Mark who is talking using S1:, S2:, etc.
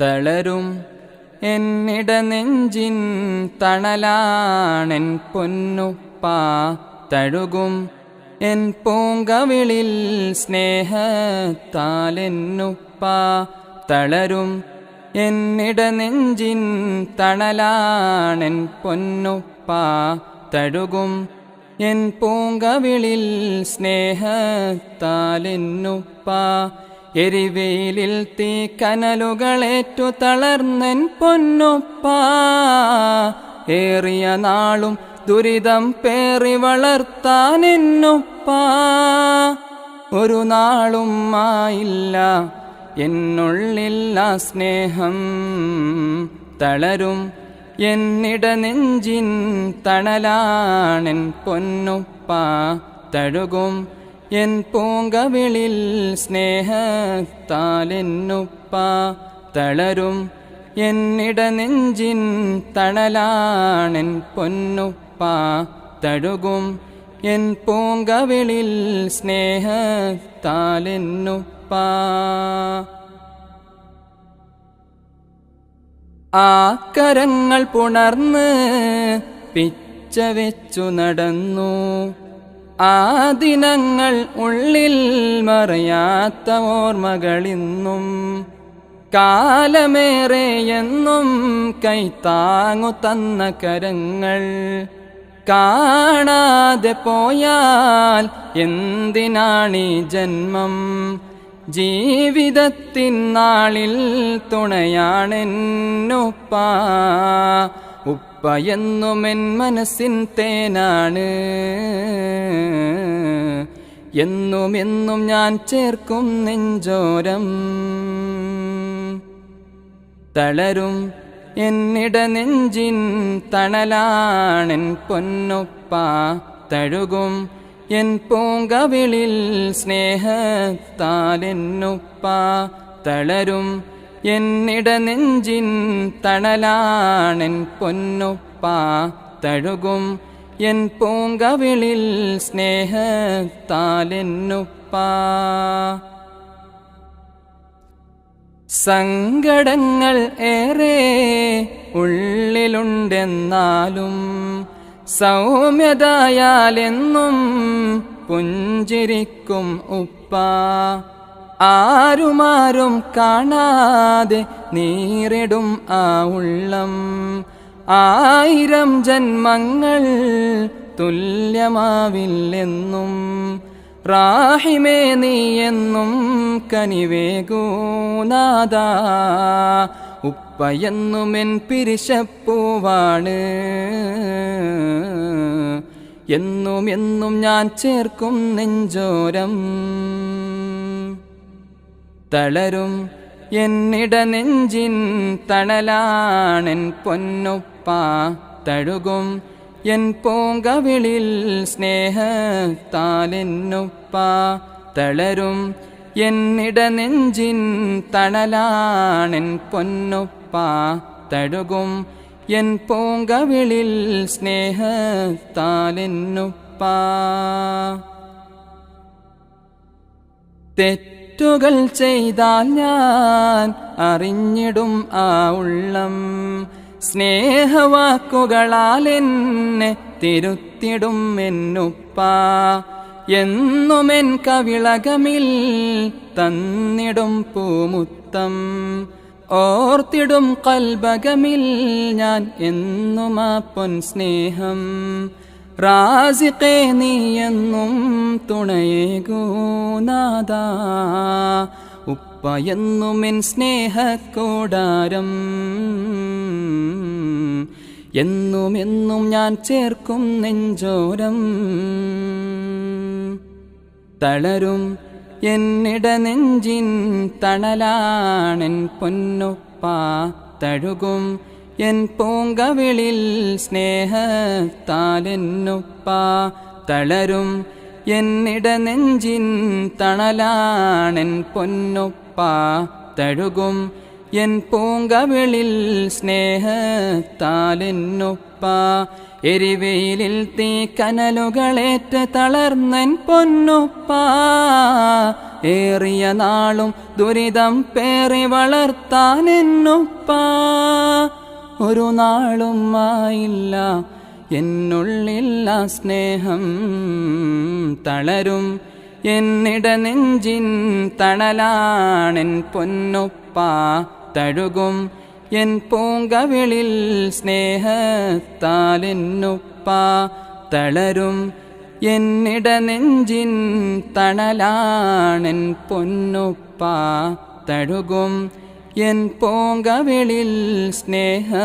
S1: തളരും എന്നിടനെഞ്ചിൻ തണലാണെൻ പൊന്നുപ്പാ. തഴുകും N പൂങ്കവിളിൽ സ്നേഹത്താലെന്നുപ്പാ. തളരും എന്നിടനെഞ്ചിൻ തണലാണെൻ പൊന്നുപ്പാ. തഴുകും N പൂങ്കവിളിൽ സ്നേഹത്താലെന്നുപ്പാ. എരിവെയിലിൽ തീക്കനലുകളേറ്റു തളർന്നെൻ പൊന്നുപ്പാ. ഏറിയ നാളും ദുരിതം പേറി വളർത്താനെന്നുപ്പാ. ഒരു നാളും ആയില്ല എന്നുള്ളില്ല സ്നേഹം. തളരും എന്നിടനെഞ്ചിൻ തണലാണെൻ പൊന്നുപ്പാ. തഴുകും എൻ പൂങ്കവിളിൽ സ്നേഹത്താലെന്നുപ്പാ. തളരും എന്നിടനെഞ്ചിൻ തണലാണെൻ പൊന്നുപ്പാ. തഴുകും എൻ പൂങ്കവിളിൽ സ്നേഹത്താലെന്നുപ്പാ. ആ കരങ്ങൾ പുണർന്ന് പിച്ച വെച്ചു നടന്നു. ആ ദിനങ്ങൾ ഉള്ളിൽ മറയാത്ത ഓർമ്മകളിന്നും. കാലമേറെയെന്നും കൈത്താങ്ങു തന്ന കരങ്ങൾ കാണാതെ പോയാൽ എന്തിനാണീ ജന്മം. ജീവിതത്തിൻ നാളിൽ തുണയാണെന്നുപ്പാ. ഉപ്പയെന്നുമെൻ മനസ്സിൻ തേനാണ്. എന്നും ഞാൻ ചേർക്കും നെഞ്ചോരം. തളരും എന്നിടനെഞ്ചിൻ തണലാണെൻ പൊന്നുപ്പാ. തഴുകും എൻ പൂങ്കവിളിൽ സ്നേഹത്താലെന്നുപ്പാ. തളരും എന്നിടനെഞ്ചിൻ തണലാണെൻ പൊന്നുപ്പാ. തഴുകും എൻ പൂങ്കവിളിൽ സ്നേഹത്താലെന്നുപ്പാ. സങ്കടങ്ങൾ ഏറെ ഉള്ളിലുണ്ടെന്നാലും സൗമ്യതയാലെന്നും പുഞ്ചിരിക്കും ഉപ്പാ. ആരുമാരും കാണാതെ നീറിടും ആ ഉള്ളം. 1000 ജന്മങ്ങൾ തുല്യമാവില്ലെന്നും. റാഹിമേ നീയെന്നും കനിവേകൂനാദാ. ഉപ്പയെന്നുമെൻ പിരിശപ്പൂവാണ്. എന്നും ഞാൻ ചേർക്കും നെഞ്ചോരം. തളരും എന്നിടനെഞ്ചിൻ തണലാണെൻ പൊന്നുപ്പാ. തഴുകും എൻ പൂങ്കവിളിൽ സ്നേഹത്താലെന്നുപ്പാ. തളരും എന്നിടനെഞ്ചിൻ തണലാണെൻ പൊന്നുപ്പാ. തഴുകും എൻ പൂങ്കവിളിൽ സ്നേഹത്താലെന്നുപ്പാ. തെറ്റുകൾ ചെയ്താൽ ഞാൻ അറിഞ്ഞിടും ആ ഉള്ളം. സ്നേഹവാക്കുകളാൽ എന്നെ തിരുത്തിടും എന്നുപ്പാ. എന്നുമെൻ കവിളകമിൽ തന്നിടും പൂമുത്തം. ഓർത്തിടും കൽബകമിൽ ഞാൻ എന്നും ആ പൊൻ സ്നേഹം. റാസിഖേ നീയെന്നും തുണയേകൂനാദാ. ഉപ്പയെന്നുമെൻ സ്നേഹക്കൂടാരം. എന്നും ഞാൻ ചേർക്കും നെഞ്ചോരം. തളരും എന്നിടനെഞ്ചിൻ തണലാണെൻ പൊന്നുപ്പാ. തഴുകും എൻ പൂങ്കവിളിൽ സ്നേഹത്താലെന്നുപ്പാ. തളരും എന്നിടനെഞ്ചിൻ തണലാണെൻ പൊന്നുപ്പാ. തഴുകും എൻ പൂങ്കവിളിൽ സ്നേഹത്താലെന്നുപ്പാ. എരിവെയിലിൽ തീക്കനലുകളേറ്റ് തളർന്നെൻ പൊന്നുപ്പാ. ഏറിയ നാളും ദുരിതം പേറി വളർത്താൻ എന്നുപ്പ ഒരു നാളും ആയില്ല എന്നുള്ളില്ല സ്നേഹം തളരും എന്നിട നെഞ്ചിൻ തണലാണെൻ പൊന്നുപ്പ തഴുകും എൻ പൂങ്കവിളിൽ സ്നേഹത്താലെന്നുപ്പ തളരും എന്നിട നെഞ്ചിൻ തണലാണെൻ പൊന്നുപ്പ തഴുകും എൻ പൂങ്കവിളിൽ സ്നേഹത്താലെന്നുപ്പ